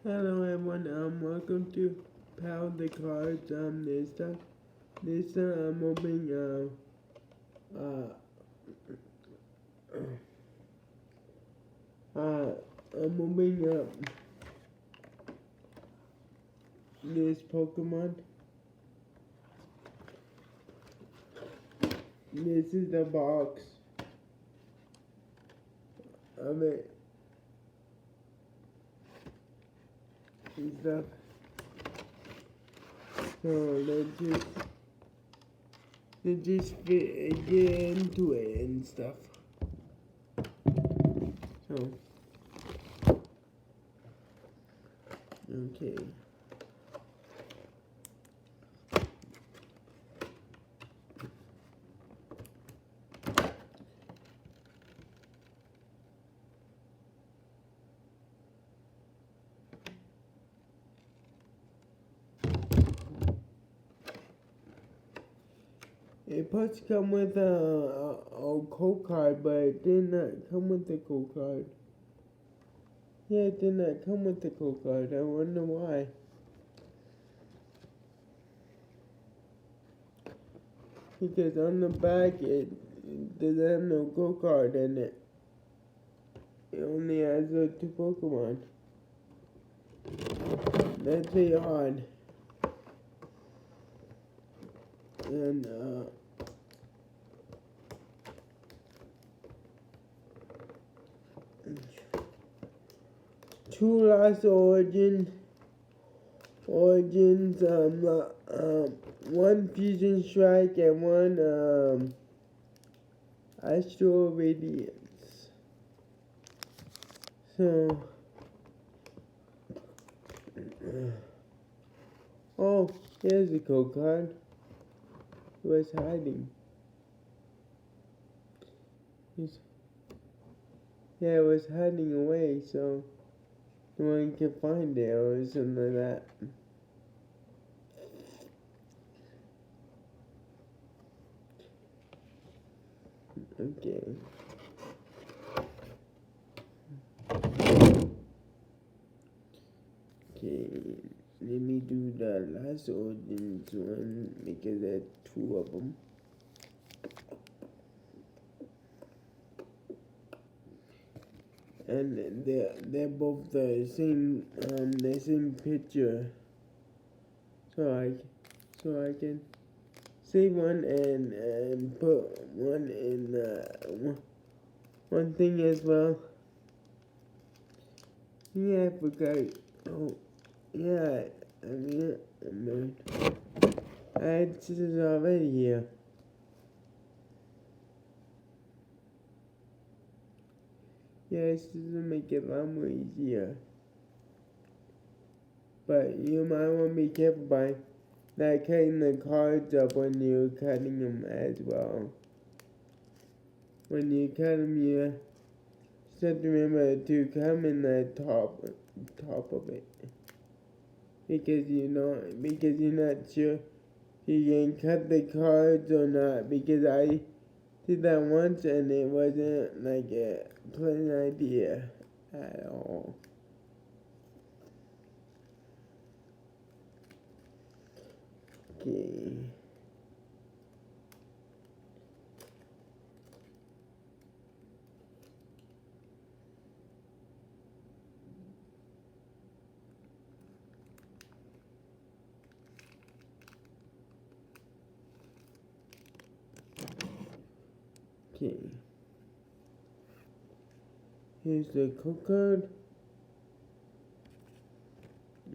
Hello everyone, welcome to Pound the Cards. This time I'm opening I'm opening up this Pokemon. This is the box of it and stuff. So let's just get into it and stuff. So okay. It supposed to come with a code card, but it did not come with the code card. Yeah, it did not come with the code card. I wonder why. Because on the back it doesn't have no code card in it. It only has the 2 Pokemon. That's pretty odd. And 2 Lost Origins, 1 Fusion Strike and 1 Astral Radiance. So oh, here's the code card. It was hiding. Yeah, it was hiding away, so no one can find it or something like that. Okay. Okay, let me do the last Origins one because there are 2 of them. And they're both the same picture. So I can save one and put one in one thing as well. Yeah, I forgot. Oh, yeah. I had scissors already here. Yeah, scissors make it a lot more easier. But you might want to be careful by not cutting the cards up when you're cutting them as well. When you cut them, you just have to remember to cut them in the top of it. Because you're not sure if you can cut the cards or not. Because I did that once and it wasn't like a pleasant idea at all. Okay. Okay. Here's the code card.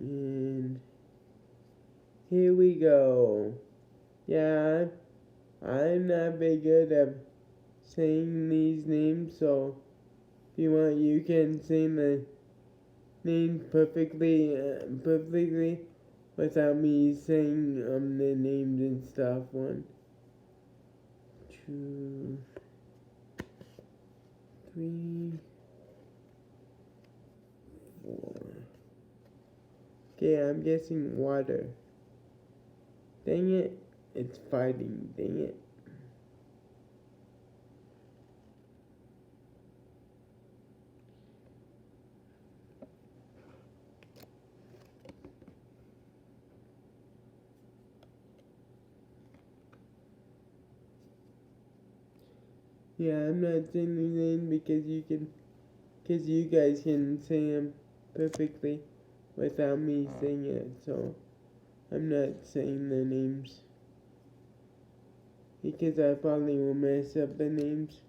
And here we go. Yeah, I'm not very good at saying these names, so if you want, you can say the names perfectly without me saying the names and stuff. 1, 2, 3, 4. Okay, I'm guessing water. Dang it, it's fighting. Dang it. Yeah, I'm not saying the name because you guys can say them perfectly without me saying it, so I'm not saying the names because I probably will mess up the names.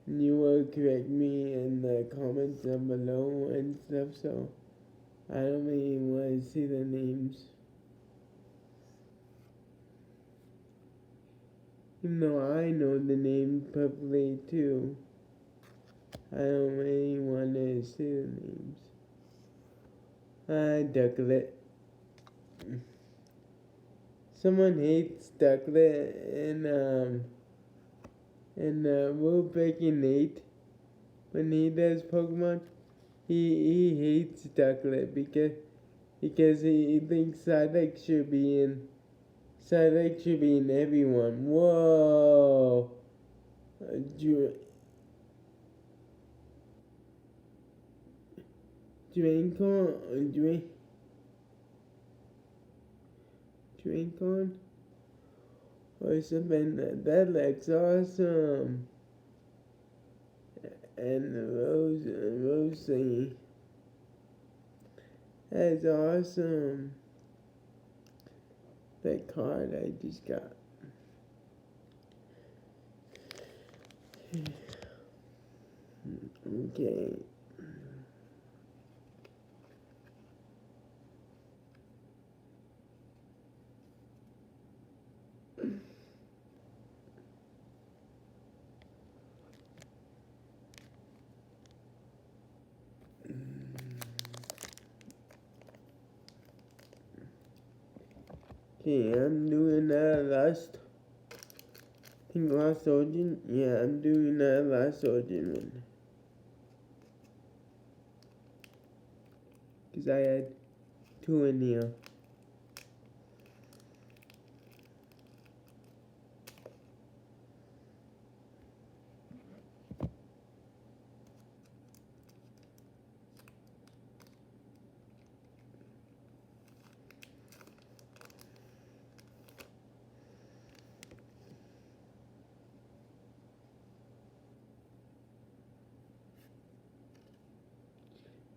And you will correct me in the comments down below and stuff, so I don't really want to see the names. Even though I know the name perfectly too, I don't really want to see the names. Ducklet. Someone hates Ducklet and Rule Breaking Nate when he does Pokemon. He hates Ducklet because he thinks Psyduck should be in everyone. Whoa. Drink on or something. That looks awesome. And Rose thingy. That's awesome. That card I just got. Okay. Okay, I'm doing last. I think last origin. Yeah, I'm doing last origin one. Because I had 2 in here.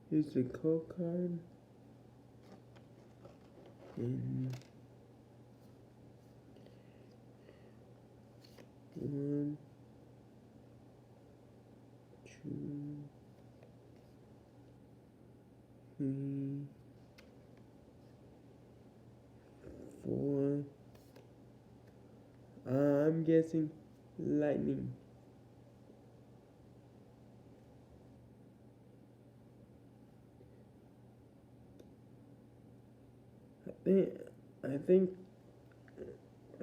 Here's the code card. And 1, 2, 3, 4. I'm guessing lightning. I think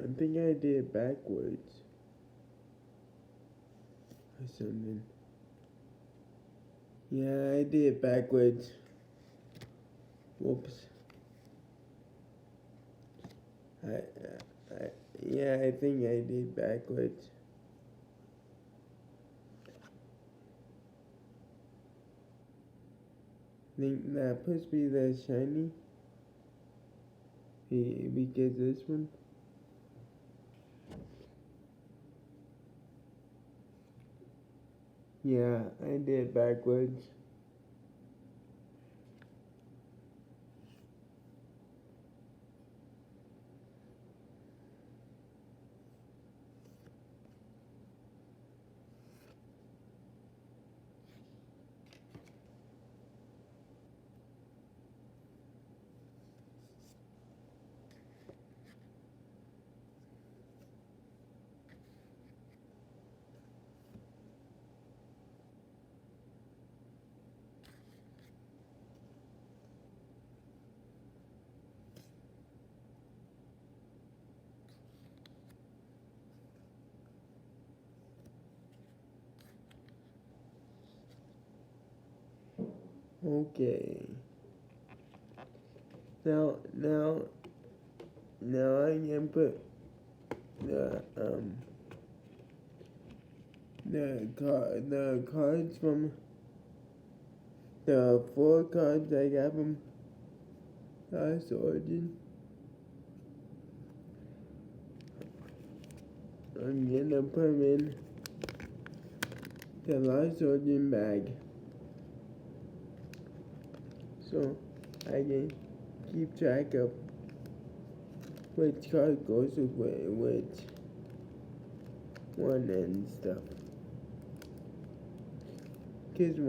I did it backwards or something. Yeah, I did it backwards. Whoops. Yeah, I think I did backwards. I think that must be the shiny. Because this one. Yeah, I did backwards. Okay. Now I can put the cards from the 4 cards I got from last origin. I'm gonna put them in the large sorting bag, so I can keep track of which card goes with which one and stuff. Because I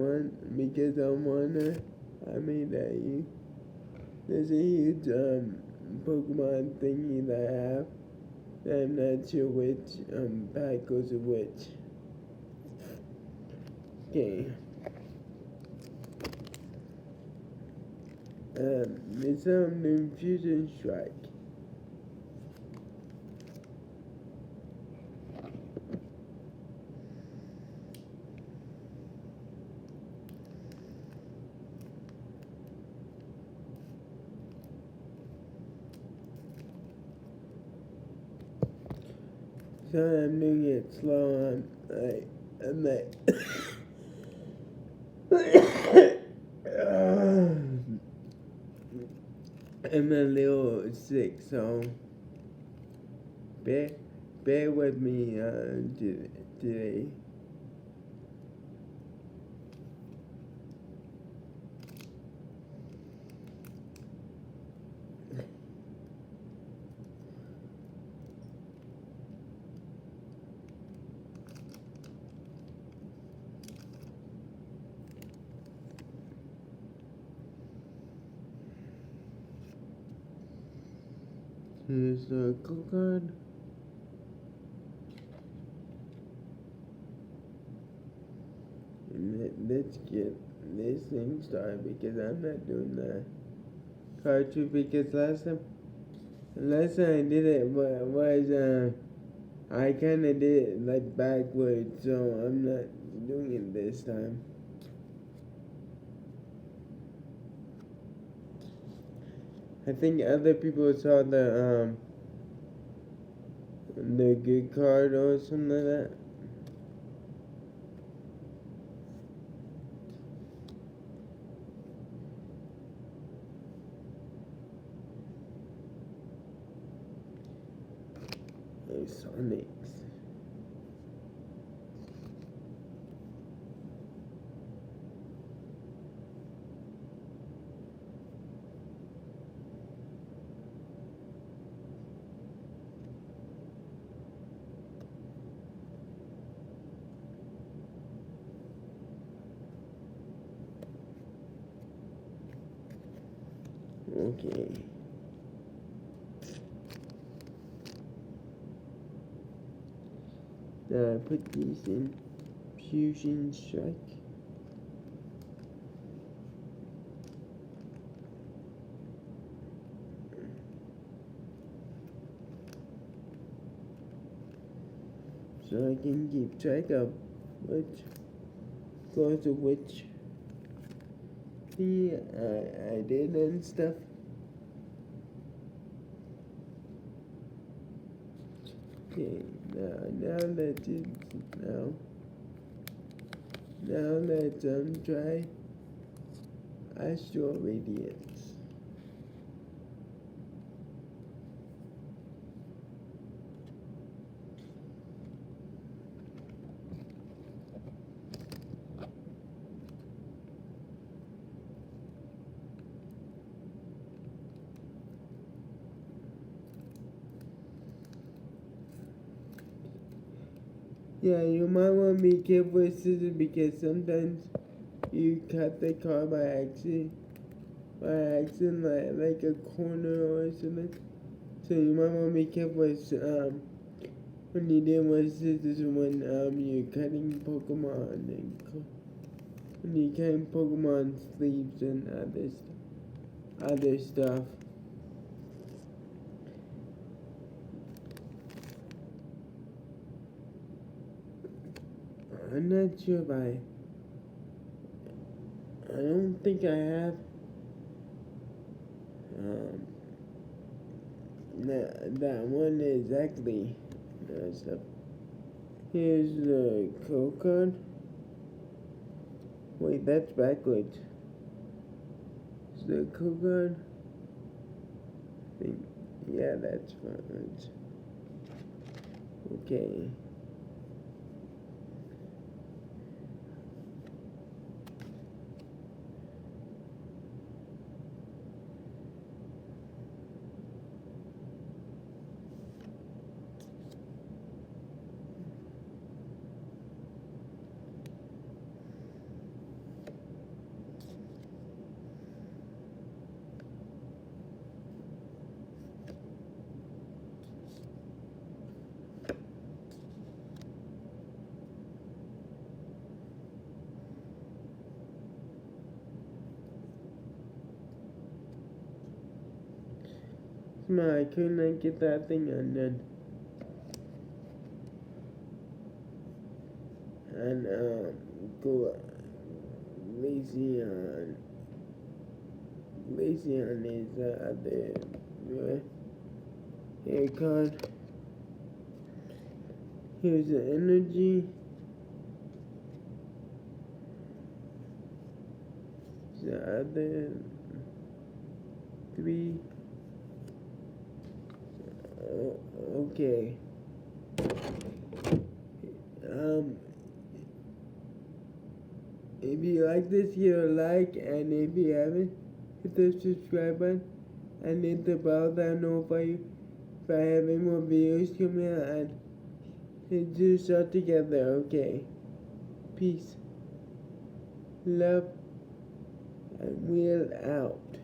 made there's a huge Pokemon thingy that I have that I'm not sure which pack goes with which. Okay. It's new Fusion Strike. So I'm doing it slow. I'm like I'm a little sick, so bear with me today. Here's the code card. Let's get this thing started because I'm not doing the card trick because last time I did it was I kinda did it like backwards, so I'm not doing it this time. I think other people saw the good card or something like that. Sonics. Okay. Now I put these in Fusion Strike. So I can keep track of which goes to which thing I did and stuff. Okay, now let's try Astral Radiance. Yeah, you might want to be careful with scissors because sometimes you cut the card by accident, like a corner or something. So you might want to be careful with when you deal with scissors when you're cutting Pokemon and when you're cutting Pokemon sleeves and other stuff. I'm not sure if I don't think I have that one exactly. Stuff. Here's the code card. Wait, that's backwards. Is the code card? Yeah, that's backwards. Okay. Man, I could not get that thing undone. And go Virizion. Virizion is the here card. Here's the energy. The other three. Okay. If you like this, hit a like, and if you haven't, hit the subscribe button and hit the bell that notify you if I have any more videos coming out, and let's do this all together. Okay. Peace, love, and we're out.